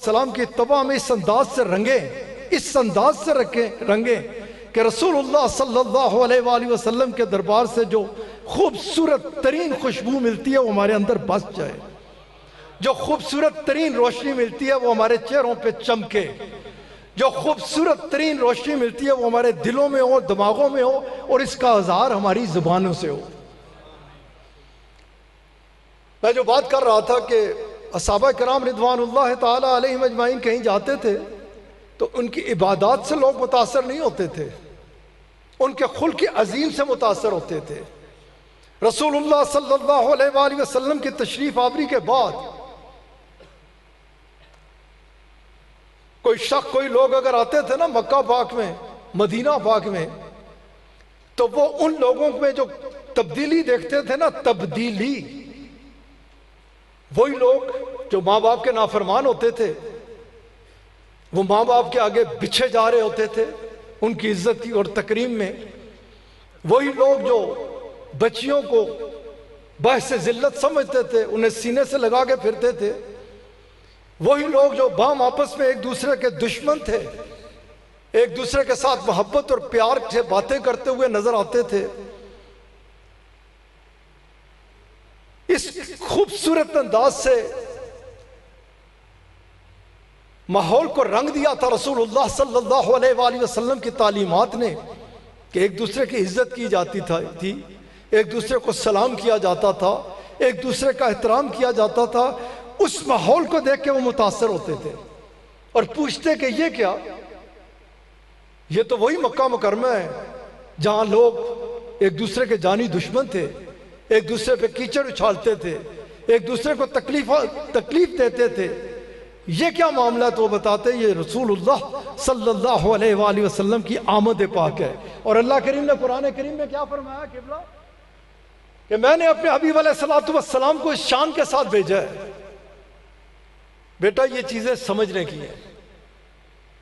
والسلام کی اتباع میں اس انداز سے رنگیں، اس انداز سے رنگیں کہ رسول اللہ صلی اللہ علیہ وآلہ وسلم کے دربار سے جو خوبصورت ترین خوشبو ملتی ہے وہ ہمارے اندر بس جائے، جو خوبصورت ترین روشنی ملتی ہے وہ ہمارے چہروں پہ چمکے، جو خوبصورت ترین روشنی ملتی ہے وہ ہمارے دلوں میں ہو، دماغوں میں ہو، اور اس کا اظہار ہماری زبانوں سے ہو۔ میں جو بات کر رہا تھا کہ صحابہ کرام رضوان اللہ تعالی علیہم اجمعین کہیں جاتے تھے تو ان کی عبادات سے لوگ متاثر نہیں ہوتے تھے، ان کے خلق عظیم سے متاثر ہوتے تھے۔ رسول اللہ صلی اللہ علیہ وآلہ وسلم کی تشریف آوری کے بعد کوئی لوگ اگر آتے تھے نا مکہ پاک میں، مدینہ پاک میں، تو وہ ان لوگوں میں جو تبدیلی دیکھتے تھے نا، تبدیلی، وہی لوگ جو ماں باپ کے نافرمان ہوتے تھے، وہ ماں باپ کے آگے بچھے جا رہے ہوتے تھے ان کی عزت کی اور تکریم میں، وہی لوگ جو بچیوں کو باعث ذلت سمجھتے تھے انہیں سینے سے لگا کے پھرتے تھے، وہی لوگ جو باہم آپس میں ایک دوسرے کے دشمن تھے، ایک دوسرے کے ساتھ محبت اور پیار سے باتیں کرتے ہوئے نظر آتے تھے، اس خوبصورت انداز سے ماحول کو رنگ دیا تھا رسول اللہ صلی اللہ علیہ وآلہ وسلم کی تعلیمات نے کہ ایک دوسرے کی عزت کی جاتی تھی، ایک دوسرے کو سلام کیا جاتا تھا، ایک دوسرے کا احترام کیا جاتا تھا۔ اس ماحول کو دیکھ کے وہ متاثر ہوتے تھے اور پوچھتے کہ یہ کیا؟ یہ تو وہی مکہ مکرمہ ہے جہاں لوگ ایک دوسرے کے جانی دشمن تھے، ایک دوسرے پہ کیچڑ اچھالتے تھے، ایک دوسرے کو تکلیف دیتے تھے، یہ کیا معاملہ ہے؟ تو وہ بتاتے یہ رسول اللہ صلی اللہ علیہ وآلہ وسلم کی آمد پاک ہے۔ اور اللہ کریم نے قرآن کریم میں کیا فرمایا قبلہ؟ کہ میں نے اپنے حبیب علیہ السلام کو اس شان کے ساتھ بھیجا ہے۔ بیٹا یہ چیزیں سمجھنے کی ہیں،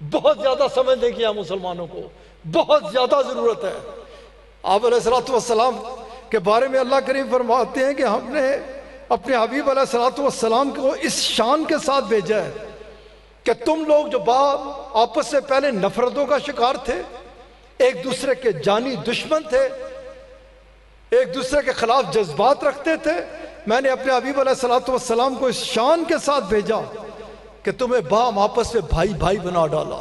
بہت زیادہ سمجھنے کی ہے، مسلمانوں کو بہت زیادہ ضرورت ہے۔ آپ علیہ السلام کے بارے میں اللہ کریم فرماتے ہیں کہ ہم نے اپنے حبیب علیہ السلام کو اس شان کے ساتھ بھیجا ہے کہ تم لوگ جو آپس سے پہلے نفرتوں کا شکار تھے، ایک دوسرے کے جانی دشمن تھے، ایک دوسرے کے خلاف جذبات رکھتے تھے، میں نے اپنے حبیب علیہ السلام کو اس شان کے ساتھ بھیجا کہ تمہیں باہم آپس میں بھائی بھائی بنا ڈالا،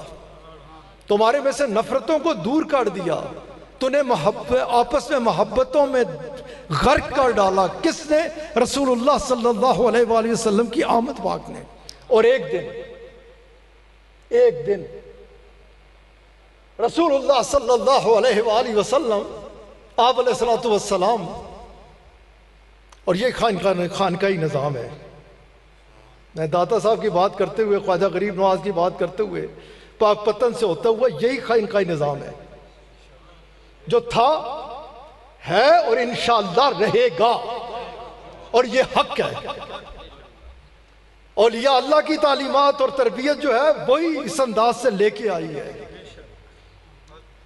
تمہارے میں سے نفرتوں کو دور کر دیا، تمہیں آپس میں محبتوں میں غرق کر ڈالا۔ کس نے؟ رسول اللہ صلی اللہ علیہ وآلہ وسلم کی آمد پاک نے۔ اور ایک دن رسول اللہ صلی اللہ علیہ وآلہ وسلم، آپ علیہ السلام، اور یہ خانقاہی نظام ہے، میں داتا صاحب کی بات کرتے ہوئے، خواجہ غریب نواز کی بات کرتے ہوئے، پاک پتن سے ہوتا ہوا، یہی خانقاہی نظام ہے جو تھا، ہے اور انشاءاللہ رہے گا، اور یہ حق ہے۔ اولیاء اللہ کی تعلیمات اور تربیت جو ہے وہی اس انداز سے لے کے آئی ہے۔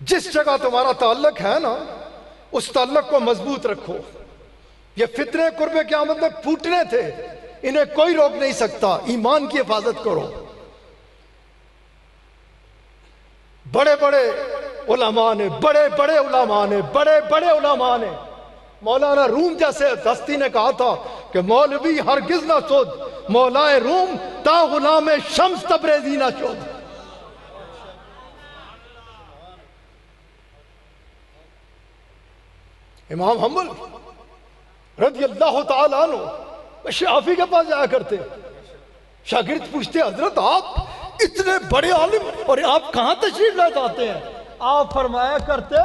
جس جگہ تمہارا تعلق ہے نا، اس تعلق کو مضبوط رکھو۔ یہ فتنے قرب قیامت میں پھوٹنے تھے، انہیں کوئی روک نہیں سکتا۔ ایمان کی حفاظت کرو۔ بڑے بڑے علماء نے، بڑے بڑے علماء نے، مولانا روم جیسے ہستی نے کہا تھا کہ مولوی ہرگز نہ شد، مولائے روم تا غلام شمس تبریزی نہ شد۔ امام حنبل رضی اللہ تعالیٰ عنہ شافعی کے پاس جایا کرتے، شاگرد پوچھتے حضرت آپ اتنے بڑے عالم اور آپ کہاں تشریف لے جاتے ہیں؟ آپ فرمایا کرتے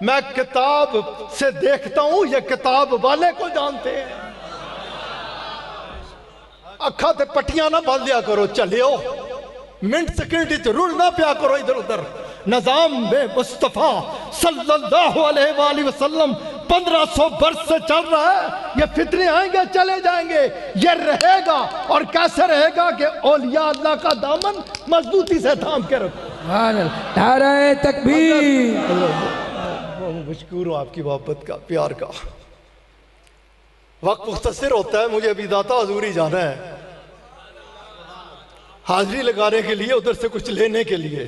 میں کتاب سے دیکھتا ہوں، یہ کتاب والے کو جانتے ہیں۔ اکھا تے پٹیاں نہ بال دیا کرو، چلیو منٹ سیکنڈ رول نہ پیا کرو ادھر ادھر۔ نظام بے مصطفیٰ صلی اللہ علیہ وآلہ وسلم 1500 برس سے چل رہا ہے۔ یہ فتنے آئیں گے چلے جائیں گے، یہ رہے گا۔ اور کیسے رہے گا کہ اولیاء اللہ کا دامن مضبوطی سے تھام کے رکھو۔ نعرہ تکبیر۔ مشکور ہوں آپ کی محبت کا، پیار کا۔ وقت مختصر ہوتا ہے، مجھے ابھی داتا حضوری جانا ہے۔ حاضری لگانے کے لیے، ادھر سے کچھ لینے کے لیے۔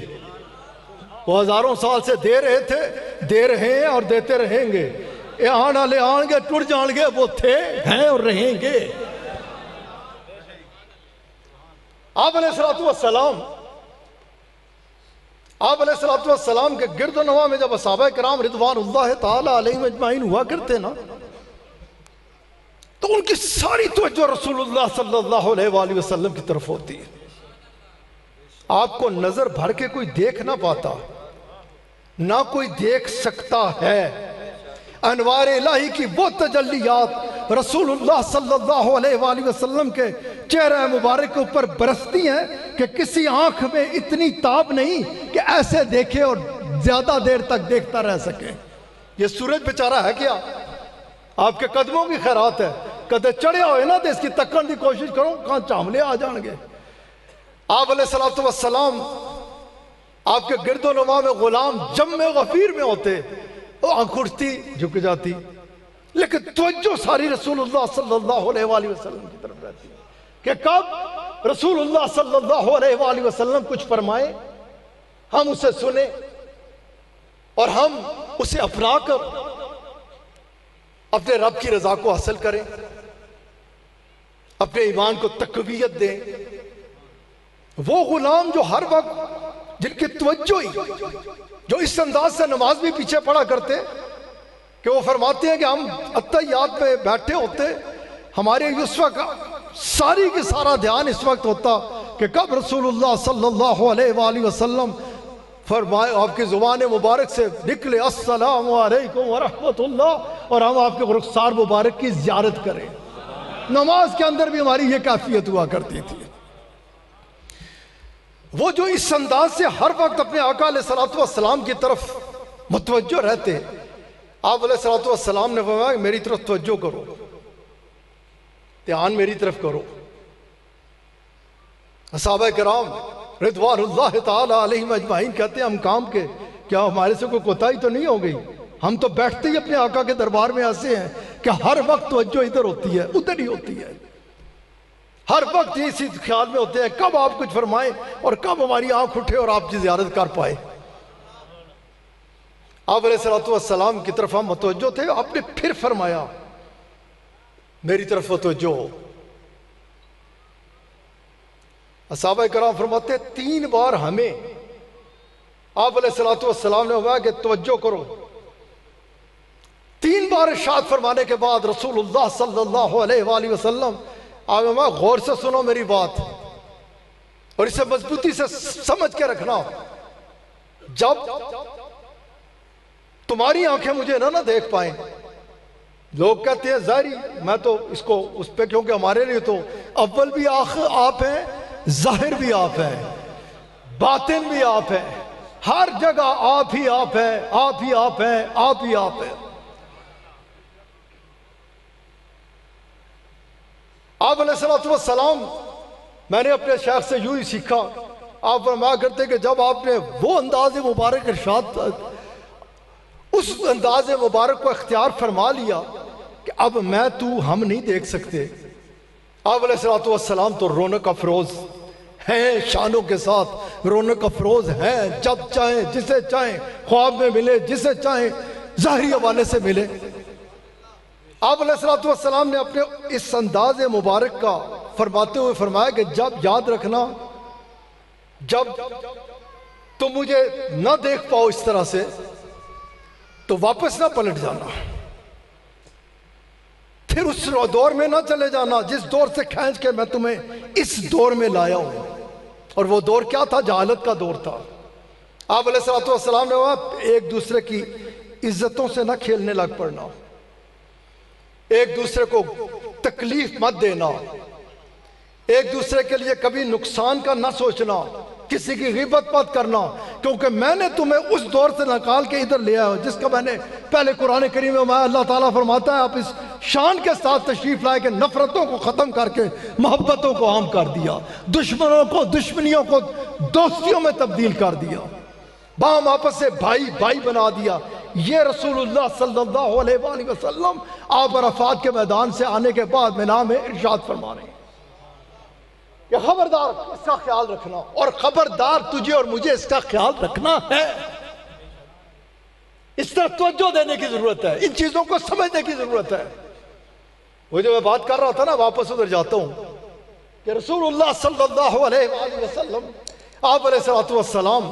وہ ہزاروں سال سے دے رہے تھے، دے رہے ہیں اور دیتے رہیں گے۔ یہ آنا لے آن گے، ٹوٹ جان گے، وہ تھے، ہیں اور رہیں گے۔ آپ علیہ السلام کے گرد و نواح میں جب صحابہ کرام رضوان اللہ تعالی علیہم اجمعین ہوا کرتے نا، تو ان کی ساری توجہ رسول اللہ صلی اللہ علیہ وآلہ وسلم کی طرف ہوتی ہے۔ آپ کو نظر بھر کے کوئی دیکھ نہ پاتا، نہ کوئی دیکھ سکتا ہے۔ انوار الہی کی وہ تجلیات رسول اللہ صلی اللہ علیہ وآلہ وسلم کے چہرہ مبارک کے اوپر برستی ہیں کہ کسی آنکھ میں اتنی تاب نہیں کہ ایسے دیکھے اور زیادہ دیر تک دیکھتا رہ سکے۔ یہ سورج بیچارہ ہے کیا؟ آپ کے قدموں کی خیرات ہے۔ کدے چڑھے ہوئے نا تو اس کی تکن دی کوشش کرو، کہاں چاملے آ جان گے۔ آپ علیہ السلام آپ کے گرد و نواح میں غلام جم غفیر میں ہوتے، وہ آنکھ اٹھتی جھک جاتی، لیکن توجہ ساری رسول اللہ صلی اللہ علیہ وآلہ وسلم کی طرف رہتی کہ کب رسول اللہ صلی اللہ علیہ وآلہ وسلم کچھ فرمائے، ہم اسے سنیں اور ہم اسے اپنا کر اپنے رب کی رضا کو حاصل کریں، اپنے ایمان کو تقویت دیں۔ وہ غلام جو ہر وقت جن کی توجہ ہی جو اس انداز سے نماز بھی پیچھے پڑھا کرتے کہ وہ فرماتے ہیں کہ ہم اتحیات پہ بیٹھے ہوتے، ہمارے اس وقت ساری کی سارا دھیان اس وقت ہوتا کہ کب رسول اللہ صلی اللہ علیہ وآلہ وسلم فرمائے، آپ کی زبان مبارک سے نکلے السلام علیکم ورحمت اللہ، اور ہم آپ کے رخسار مبارک کی زیارت کریں۔ نماز کے اندر بھی ہماری یہ کیفیت ہوا کرتی تھی۔ وہ جو اس انداز سے ہر وقت اپنے آقا علیہ السلام کی طرف متوجہ رہتے، آپ علیہ السلام نے فرمایا کہ میری طرف توجہ کرو، دھیان میری طرف کرو۔ صحابہ کرام رضوان اللہ تعالی علیہم اجمعین کہتے ہیں ہم کام کے کیا ہمارے سے کوئی کوتاہی تو نہیں ہو گئی؟ ہم تو بیٹھتے ہی اپنے آقا کے دربار میں ایسے ہیں کہ ہر وقت توجہ ادھر ہوتی ہے، ادھر ہی ہوتی ہے، ہر وقت اسی خیال میں ہوتے ہیں کب آپ کچھ فرمائیں اور کب ہماری آنکھ اٹھے اور آپ کی زیارت کر پائے۔ آپ علیہ السلام کی طرف ہم متوجہ تھے، آپ نے پھر فرمایا میری طرف متوجہ ہو۔ صحابہ کرام فرماتے ہیں 3 بار ہمیں آپ علیہ السلام نے فرمایا کہ توجہ کرو۔ 3 بار ارشاد فرمانے کے بعد رسول اللہ صلی اللہ علیہ وآلہ وسلم آپ نے فرمایا غور سے سنو میری بات اور اسے مضبوطی سے سمجھ کے رکھنا، جب تمہاری آنکھیں مجھے نہ دیکھ پائیں۔ لوگ کہتے ہیں ظاہری میں تو اس کو اس پہ کیونکہ ہمارے لیے تو اول بھی آپ ہیں، ظاہر بھی آپ ہیں، باطن بھی آپ ہیں، ہر جگہ آپ ہی آپ ہیں، آپ ہی آپ ہیں، آپ ہی آپ ہیں۔ آپ علیہ السلام میں نے اپنے شیخ سے یوں ہی سیکھا، آپ فرمایا کرتے کہ جب آپ نے وہ انداز مبارک ارشاد اس انداز مبارک کو اختیار فرما لیا کہ اب میں تو ہم نہیں دیکھ سکتے، آپ علیہ السلام تو رونق افروز ہیں، شانوں کے ساتھ رونق افروز ہیں، جب چاہیں جسے چاہیں خواب میں ملے، جسے چاہیں ظاہری حوالے سے ملے۔ آپ علیہ السلام نے اپنے اس انداز مبارک کا فرماتے ہوئے فرمایا کہ جب یاد رکھنا جب تم مجھے نہ دیکھ پاؤ اس طرح سے تو واپس نہ پلٹ جانا، پھر اس دور میں نہ چلے جانا جس دور سے کھینچ کے میں تمہیں اس دور میں لایا ہوں۔ اور وہ دور کیا تھا؟ جہالت کا دور تھا۔ آپ علیہ السلام نے کہا ایک دوسرے کی عزتوں سے نہ کھیلنے لگ پڑنا، ایک دوسرے کو تکلیف مت دینا، ایک دوسرے کے لیے کبھی نقصان کا نہ سوچنا، کسی کی غیبت مت کرنا، کیونکہ میں نے تمہیں اس دور سے نکال کے ادھر لے آیا ہوں جس کا میں نے پہلے قرآن کریم میں اللہ تعالیٰ فرماتا ہے آپ اس شان کے ساتھ تشریف لائے کہ نفرتوں کو ختم کر کے محبتوں کو عام کر دیا، دشمنوں کو دشمنیوں کو دوستیوں میں تبدیل کر دیا، باہم آپس سے بھائی بھائی بنا دیا۔ یہ رسول اللہ صلی اللہ علیہ وآلہ وسلم آپ عرفات کے میدان سے آنے کے بعد مینا میں ارشاد فرما رہے ہیں۔ کہ خبردار اس کا خیال رکھنا، اور خبردار تجھے اور مجھے اس کا خیال رکھنا ہے۔ اس طرح توجہ دینے کی ضرورت ہے، ان چیزوں کو سمجھنے کی ضرورت ہے۔ وہ جو میں بات کر رہا تھا نا، واپس ادھر جاتا ہوں کہ رسول اللہ صلی اللہ علیہ وآلہ وسلم، آپ علیہ السلام،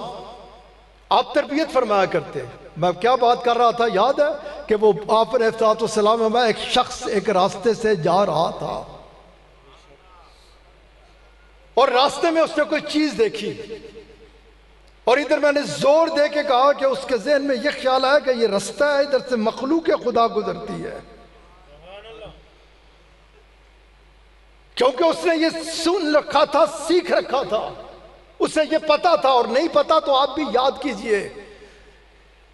آپ تربیت فرمایا کرتے۔ میں کیا بات کر رہا تھا یاد ہے کہ وہ آپ علیہ السلام میں ایک شخص ایک راستے سے جا رہا تھا اور راستے میں اس نے کوئی چیز دیکھی، اور ادھر میں نے زور دے کے کہا کہ اس کے ذہن میں یہ خیال آیا کہ یہ رستہ ہے، ادھر سے مخلوق خدا گزرتی ہے، کیونکہ اس نے یہ سن رکھا تھا، سیکھ رکھا تھا، اسے یہ پتا تھا۔ اور نہیں پتا تو آپ بھی یاد کیجئے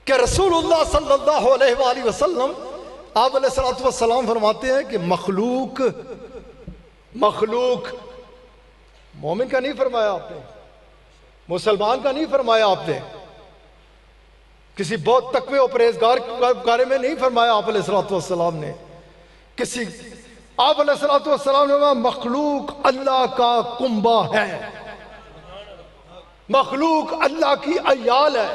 کہ رسول اللہ صلی اللہ علیہ وآلہ وسلم، آپ علیہ السلام فرماتے ہیں کہ مخلوق مومن کا نہیں فرمایا آپ نے، مسلمان کا نہیں فرمایا آپ نے، کسی بہت تقوی و پرہیزگار کے بارے میں نہیں فرمایا آپ علیہ السلام نے، آپ علیہ السلام نے فرمایا مخلوق اللہ کا کنبہ ہے، مخلوق اللہ کی عیال ہے۔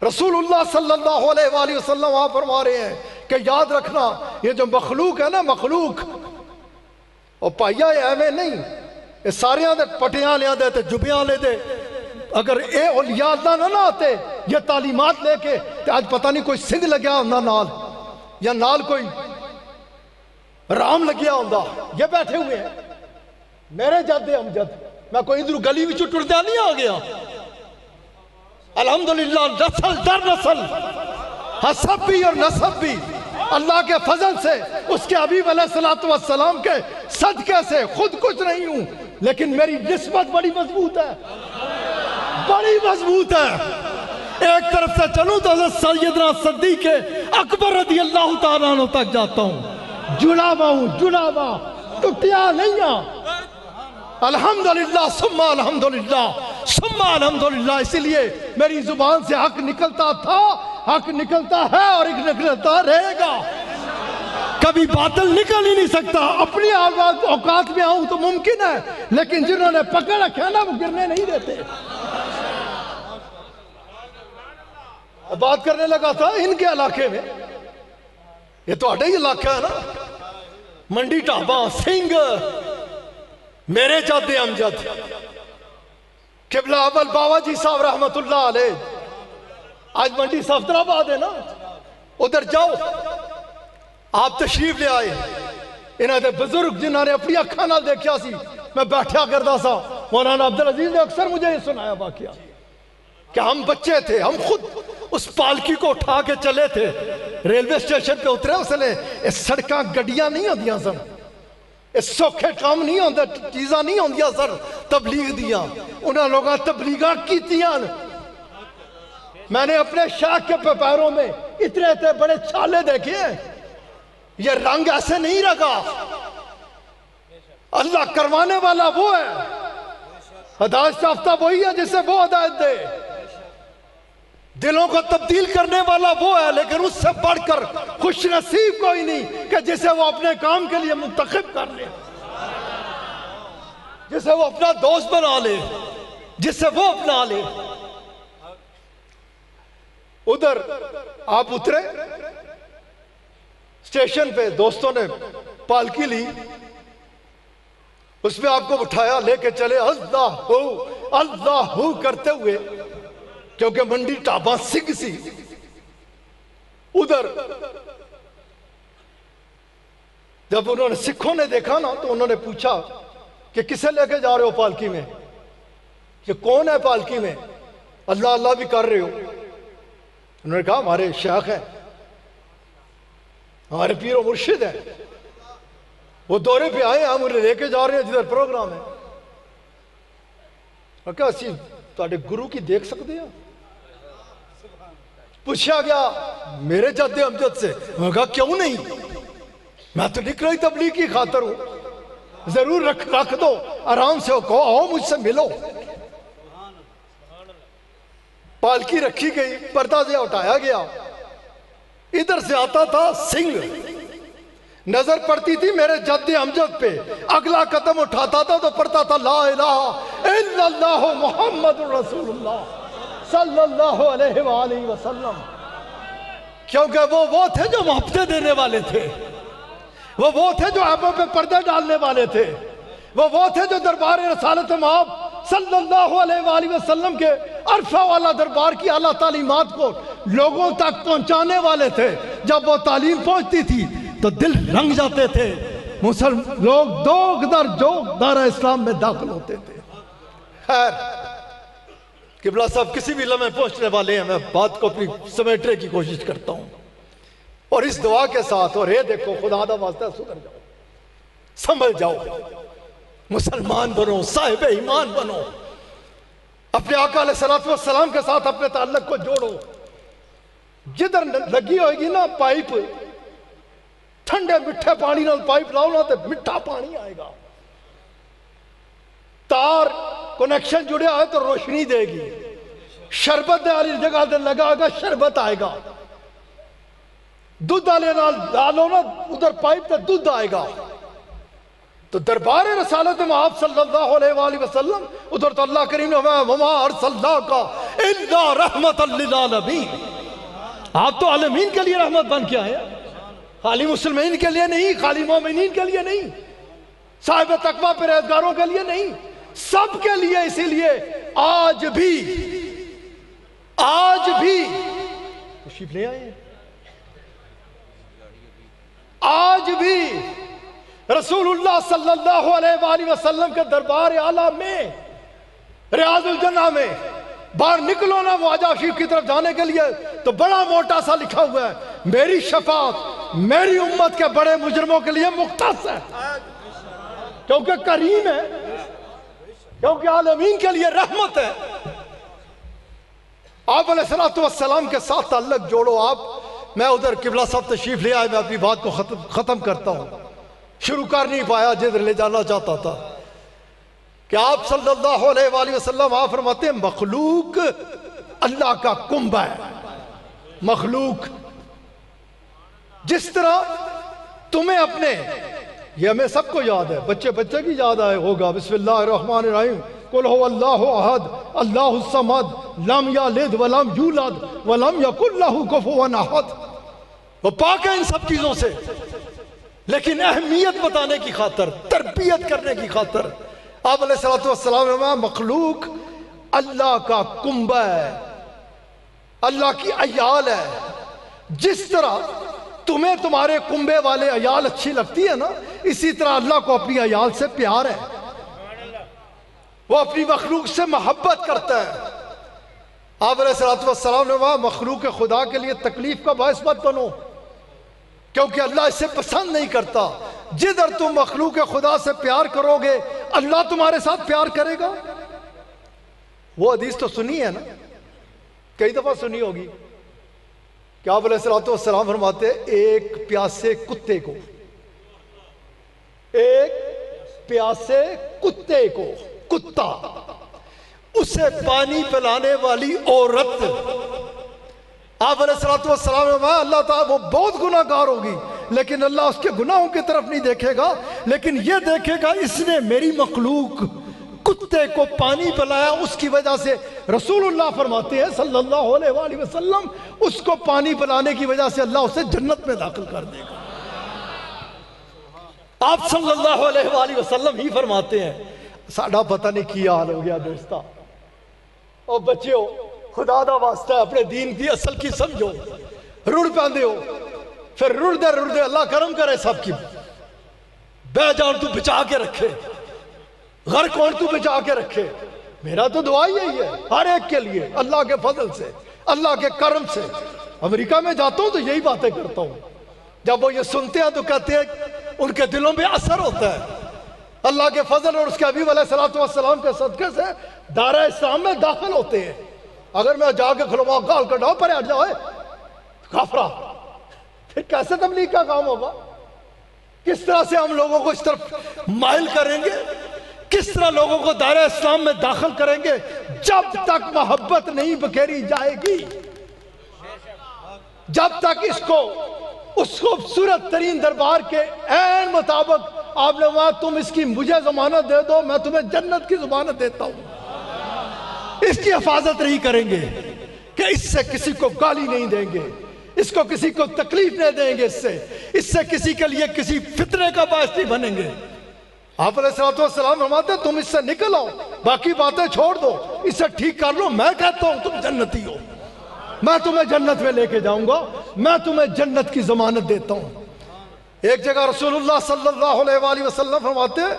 رسول اللہ صلی اللہ علیہ وآلہ وسلم آپ فرما رہے ہیں کہ یاد رکھنا یہ جو مخلوق ہے نا، مخلوق اور پائیا ہے ایویں نہیں، یہ ساریاں دے پٹیاں لیا دے تے جبیاں لے دے، اگر اے اولیاء اللہ نہ آتے یہ تعلیمات لے کے تے آج پتہ نہیں کوئی سنگھ لگیا ہوندہ نال، یا نال کوئی رام لگیا ہوندہ۔ یہ بیٹھے ہوئے ہیں میرے جد امجد، میں کوئی ادھر گلی وچ ٹردیا نہیں آ گیا، الحمدللہ نسل در نسل، حسب بھی اور نسب بھی اللہ کے فضل سے، اس کے حبیب علیہ السلام کے صدقے سے خود کچھ نہیں ہوں، لیکن میری نسبت بڑی مضبوط ہے، بڑی مضبوط ہے۔ ایک طرف سے چلوں تو حضرت سیدنا صدیق اکبر رضی اللہ تعالیٰ عنہ تک جاتا ہوں، جڑا ہوا ٹوٹیا نہیں ہوں، الحمدللہ ثم الحمدللہ ثم الحمدللہ۔ اسی لیے میری زبان سے حق نکلتا تھا، حق نکلتا ہے اور ایک نکلتا رہے گا، کبھی باطل نکل ہی نہیں سکتا۔ اپنی اوقات میں آؤں تو ممکن ہے، لیکن جنہوں نے پکڑ رکھا نا وہ گرنے نہیں دیتے۔ بات کرنے لگا تھا ان کے علاقے میں، یہ تو اڈا ہی علاقہ ہے نا، منڈی ٹھابا سنگھ، میرے جد امجد قبلہ اول باوا جی صاحب رحمت اللہ علیہ، آج منڈی صفدر آباد ہے نا، ادھر جاؤ، آپ تشریف لے آئے، انہوں نے بزرگ جنہوں نے اپنی اکھاں نال دیکھیا سی، میں بیٹھا کردا سا، مولانا عبدالعزیز نے اکثر مجھے یہ سنایا واقعہ کہ ہم بچے تھے، ہم خود اس پالکی کو اٹھا کے چلے تھے، ریلوے اسٹیشن پہ اترے، اس نے اس سڑکاں گڈیاں نہیں ہوندیاں سن، اس سوکھے کام نہیں ہوندے، چیزاں نہیں ہوندیاں سر تبلیغ دیاں، انہاں لوگاں تبلیغاں کیتیاں۔ میں نے اپنے شاخ کے پیروں میں اتنے اتنے بڑے چھالے دیکھے ہیں، یہ رنگ ایسے نہیں رکھا، اللہ کروانے والا وہ ہے، ہدایت یافتہ وہی ہے جسے وہ ہدایت دے، دلوں کو تبدیل کرنے والا وہ ہے، لیکن اس سے بڑھ کر خوش نصیب کوئی نہیں کہ جسے وہ اپنے کام کے لیے منتخب کر لے، جسے وہ اپنا دوست بنا لے، جسے وہ اپنا لے۔ ادھر آپ اترے اسٹیشن پہ، دوستوں نے پالکی لی، اس میں آپ کو اٹھایا، لے کے چلے اللہ ہو کرتے ہوئے، کیونکہ منڈی ٹھابا سنگھ سی۔ ادھر جب انہوں نے سکھوں نے دیکھا نا تو انہوں نے پوچھا کہ کسے لے کے جا رہے ہو پالکی میں، کہ کون ہے پالکی میں، اللہ اللہ بھی کر رہے ہو؟ انہوں نے کہا ہمارے شیخ ہیں، ہمارے پیر و مرشد ہیں، وہ دورے پہ آئے ہیں، ہم انہیں لے کے جا رہے ہیں جدھر پروگرام ہے۔ اور کہا اسی تواڈے گرو کی دیکھ سکتے ہیں؟ پوچھا گیا میرے جد امجد سے، انہوں نے کہا کیوں نہیں، میں تو نکل رہی تبلیغ کی خاطر ہوں، ضرور رکھ دو، آرام سے کہو آؤ مجھ سے ملو۔ پالکی رکھی گئی، پردہ سے ہٹایا گیا، ادھر سے آتا تھا سنگھ، نظر پڑتی تھی میرے جد امجد پہ، اگلا قدم اٹھاتا تھا تو پڑھتا تھا لا الہ الا اللہ محمد رسول اللہ صلی اللہ علیہ وآلہ وسلم، کیونکہ وہ تھے جو محبتیں دینے والے تھے، وہ تھے جو عیبوں پہ پردے ڈالنے والے تھے، وہ تھے جو دربار رسالت مآب صلی اللہ علیہ وآلہ وسلم کے عرفہ والا دربار کی اعلیٰ تعلیمات کو لوگوں تک پہنچانے والے تھے۔ جب وہ تعلیم پہنچتی تھی تو دل رنگ جاتے تھے، لوگ دوگ دارہ اسلام میں داخل ہوتے تھے۔ خیر قبلہ صاحب کسی بھی لمحے پہنچنے والے ہیں، میں بات کو اپنی سمیٹنے کی کوشش کرتا ہوں، اور اس دعا کے ساتھ، اور یہ دیکھو خدا دا واسطہ سدھر جاؤ، سنبھل جاؤ، مسلمان بنو، صاحب ایمان بنو، اپنے آقا علیہ السلام کے ساتھ اپنے تعلق کو جوڑو۔ جدھر لگی ہوئے گی نا پائپ، ٹھنڈے مٹھے پانی نال پائپ لاؤ نا تو مٹھا پانی آئے گا، تار کنیکشن جڑے آئے تو روشنی دے گی، شربت دے والی جگہ دے لگا گا شربت آئے گا، دودھ والے نال ڈالو نا ادھر پائپ تے دودھ آئے گا۔ تو دربار رسالت مآب صلی اللہ علیہ وآلہ وسلم، ادھر تو اللہ کریم نے وما ارسلناک الا رحمتا للعالمین، آپ تو عالمین کے لیے رحمت بن کے آئے، خالی مسلمین کے لیے نہیں، خالی مومنین کے لیے نہیں، صاحب تقویٰ پرہیزگاروں کے لیے نہیں، سب کے لیے۔ اسی لیے آج بھی تشریف لے آئے، آج بھی رسول اللہ صلی اللہ علیہ وآلہ وسلم کے دربار اعلیٰ میں، ریاض الجنہ میں باہر نکلو نا واجہ شریف کی طرف جانے کے لیے تو بڑا موٹا سا لکھا ہوا ہے میری شفاعت میری امت کے بڑے مجرموں کے لیے مختص ہے، کیونکہ کریم ہے، کیونکہ عالمین کے لیے رحمت ہے۔ آپ علیہ السلام کے ساتھ تعلق جوڑو۔ میں ادھر قبلہ صاحب تشریف لے آئے، میں اپنی بات کو ختم کرتا ہوں، شروع کر نہیں پایا جدھر لے جانا چاہتا تھا، کہ آپ صلی اللہ علیہ وآلہ وسلم آپ فرماتے ہیں مخلوق اللہ کا کنبہ ہے۔ مخلوق جس طرح تمہیں اپنے، یہ ہمیں سب کو یاد ہے، بچے کی یاد آئے ہوگا، بسم اللہ الرحمن الرحیم، قل هو اللہ احد اللہ الصمد لم یلد ولم یولد ولم یکن لہ کفوا احد۔ وہ پاک ہے ان سب چیزوں سے، لیکن اہمیت بتانے کی خاطر، تربیت کرنے کی خاطر آپ علیہ السلام نے مخلوق اللہ کا کنبہ ہے، اللہ کی عیال ہے۔ جس طرح تمہیں تمہارے کنبے والے عیال اچھی لگتی ہے نا، اسی طرح اللہ کو اپنی عیال سے پیار ہے، وہ اپنی مخلوق سے محبت کرتا ہے۔ آپ علیہ السلام نے کہا مخلوق خدا کے لیے تکلیف کا باعث مت بنو، کیونکہ اللہ اسے پسند نہیں کرتا۔ جدھر تم مخلوق خدا سے پیار کرو گے اللہ تمہارے ساتھ پیار کرے گا۔ وہ حدیث تو سنی ہے نا، کئی دفعہ سنی ہوگی، کہ آپ علیہ السلام فرماتے ایک پیاسے کتے کو، کتا اسے پانی پلانے والی عورت، آپ علیہ السلام نے کہا اللہ تعالیٰ وہ بہت گناہ گار ہوگی لیکن اللہ اس کے گناہوں کی طرف نہیں دیکھے گا، لیکن یہ دیکھے گا اس نے میری مخلوق کتے کو پانی پلایا، اس کی وجہ سے رسول اللہ فرماتے ہیں صلی اللہ علیہ وآلہ وسلم اس کو پانی پلانے کی وجہ سے اللہ اسے جنت میں داخل کر دے گا۔ آپ صلی اللہ علیہ وآلہ وسلم ہی فرماتے ہیں۔ ساڑھا پتہ نہیں کیا حال ہو گیا دوستا، اور بچیو خدا دا واسطہ اپنے دین کی اصل کی سمجھو، رڑ پاندے ہو، پھر رڑ دے اللہ کرم کرے سب کی، بے جان تو بچا کے رکھے، غر کون تو بچا کے رکھے۔ میرا تو دعا یہی ہے ہر ایک کے لیے، اللہ کے فضل سے، اللہ کے کرم سے۔ امریکہ میں جاتا ہوں تو یہی باتیں کرتا ہوں، جب وہ یہ سنتے ہیں تو کہتے ہیں ان کے دلوں میں اثر ہوتا ہے۔ اللہ کے فضل اور اس کے حبیب علیہ السلام کے صدقے سے دارہ اسلام میں داخل ہوتے ہیں۔ اگر میں جا کے کھلوا گال کٹاؤ پر ہٹ جاؤ کافرہ، پھر کیسے تبلیغ کا کام ہوگا؟ کس طرح سے ہم لوگوں کو اس طرف مائل کریں گے؟ کس طرح لوگوں کو دائرہ اسلام میں داخل کریں گے جب تک محبت نہیں بکھیری جائے گی، جب تک اس کو اس خوبصورت ترین دربار کے عین مطابق آپ نے وہاں تم اس کی مجھے ضمانت دے دو، میں تمہیں جنت کی ضمانت دیتا ہوں۔ اس کی حفاظت نہیں کریں گے کہ اس سے کسی کو گالی نہیں دیں گے، اس کو کسی کو تکلیف نہیں دیں گے، اس سے کسی کے لیے کسی فتنے کا باعث نہیں بنیں گے۔ آپ علیہ السلام فرماتے ہیں تم اس سے نکل آؤ، باقی باتیں چھوڑ دو، اسے ٹھیک کر لو، میں کہتا ہوں تم جنتی ہو، میں تمہیں جنت میں لے کے جاؤں گا، میں تمہیں جنت کی ضمانت دیتا ہوں۔ ایک جگہ رسول اللہ صلی اللہ علیہ وآلہ وسلم فرماتے ہیں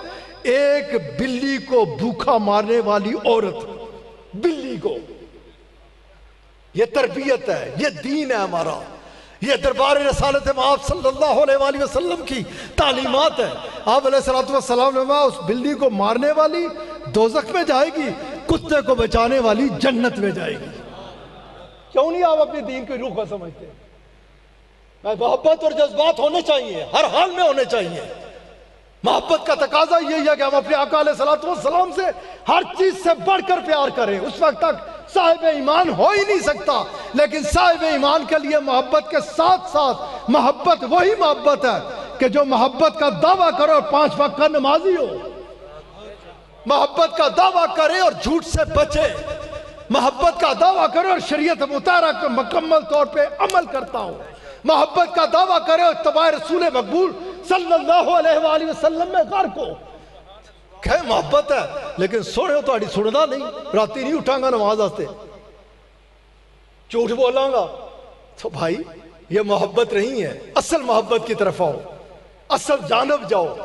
ایک بلی کو بھوکا مارنے والی عورت، بلی کو، یہ تربیت ہے، یہ دین ہے ہمارا، یہ دربار رسالت آپ صلی اللہ علیہ وآلہ وسلم کی تعلیمات ہے۔ آپ علیہ السلام نے کہا اس بلی کو مارنے والی دوزخ میں جائے گی، کتے کو بچانے والی جنت میں جائے گی۔ کیوں نہیں آپ اپنے دین کی روح کو سمجھتے؟ محبت اور جذبات ہونے چاہیے، ہر حال میں ہونے چاہیے۔ محبت کا تقاضا یہی ہے کہ ہم اپنے آقا علیہ السلام سے ہر چیز سے بڑھ کر پیار کریں۔ اس وقت تک صاحب ایمان ہو ہی نہیں سکتا، لیکن صاحب ایمان کے لیے محبت کے ساتھ ساتھ محبت وہی محبت ہے کہ جو محبت کا دعویٰ کرے اور 5 وقت کا نمازی ہو، محبت کا دعویٰ کرے اور جھوٹ سے بچے، محبت کا دعویٰ کرے اور شریعت مطہرہ کو مکمل طور پہ عمل کرتا ہو، محبت کا دعویٰ کرے اور اتباع رسول مقبول صلی اللہ علیہ وآلہ وسلم میں غرق ہو۔ کہ محبت ہے لیکن سونے ہو تو آڑی سننا نہیں، راتی نہیں اٹھاں گا نماز آستے، جھوٹ بولاں گا، تو بھائی یہ محبت نہیں ہے۔ اصل محبت کی طرف آؤ، اصل جانب جاؤ۔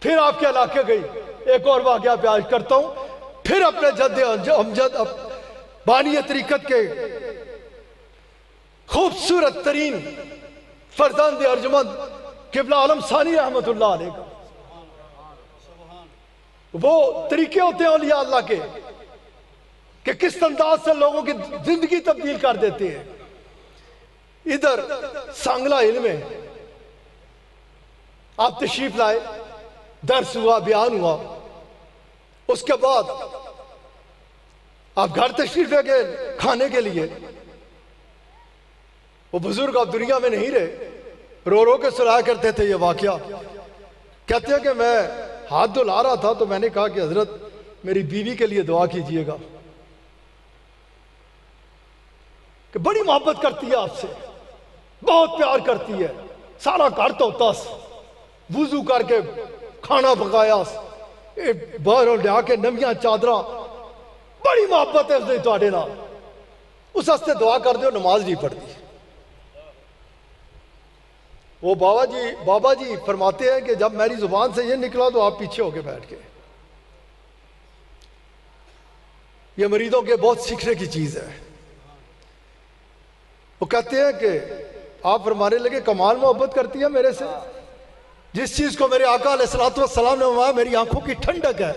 پھر آپ کے علاقے گئی، ایک اور واقعہ پیش کرتا ہوں، پھر اپنے جد امجد بانی طریقت کے خوبصورت ترین فرزند ارجمند قبلہ عالم ثانی رحمت اللہ علیہ کا وہ طریقے ہوتے ہیں اولیاء اللہ کے کہ کس انداز سے لوگوں کی زندگی تبدیل کر دیتے ہیں۔ ادھر سانگلہ علم ہے، آپ تشریف لائے، درس ہوا، بیان ہوا، اس کے بعد آپ گھر تشریف لے گئے کھانے کے لیے۔ وہ بزرگ اب دنیا میں نہیں رہے، رو رو کے سنایا کرتے تھے یہ واقعہ۔ کہتے ہیں کہ میں ہاتھ دھلا رہا تھا تو میں نے کہا کہ حضرت میری بیوی کے لیے دعا کیجئے گا، کہ بڑی محبت کرتی ہے آپ سے، بہت پیار کرتی ہے، سارا گھر دھوتا، وضو کر کے کھانا پکایا، باہر لیا کے نویاں چادراں، بڑی محبت ہے اس نے تواڈے نال، اس واسطے دعا کر دو، نماز نہیں پڑھتی۔ وہ بابا جی فرماتے ہیں کہ جب میری زبان سے یہ نکلا تو آپ پیچھے ہو کے بیٹھ گئے۔ یہ مریدوں کے بہت سیکھنے کی چیز ہے۔ وہ کہتے ہیں کہ آپ فرمانے لگے کمال محبت کرتی ہے میرے سے، جس چیز کو میرے آقا علیہ السلام نے فرمایا میری آنکھوں کی ٹھنڈک ہے۔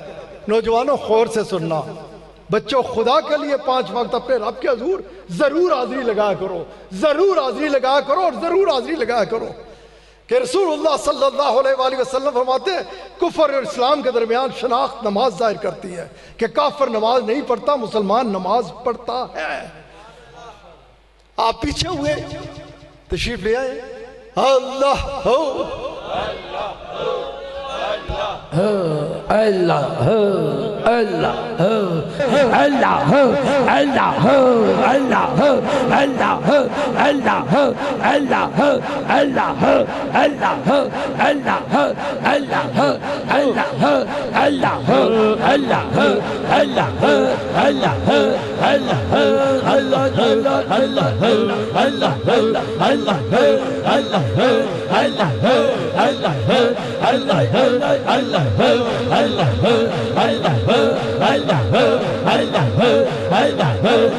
نوجوانوں غور سے سننا، بچوں خدا کے لیے 5 وقت اپنے رب کے حضور ضرور حاضری لگایا کرو، ضرور حاضری لگایا کرو اور ضرور حاضری لگایا کرو، کہ رسول اللہ صلی اللہ علیہ وآلہ وسلم فرماتے ہیں کفر اور اسلام کے درمیان شناخت نماز ظاہر کرتی ہے کہ کافر نماز نہیں پڑھتا، مسلمان نماز پڑھتا ہے۔ آپ پیچھے ہوئے، تشریف لے آئے، اللہ ہو اللہ اللہ اللہ اللہ اللہ اللہ اللہ اللہ اللہ اللہ اللہ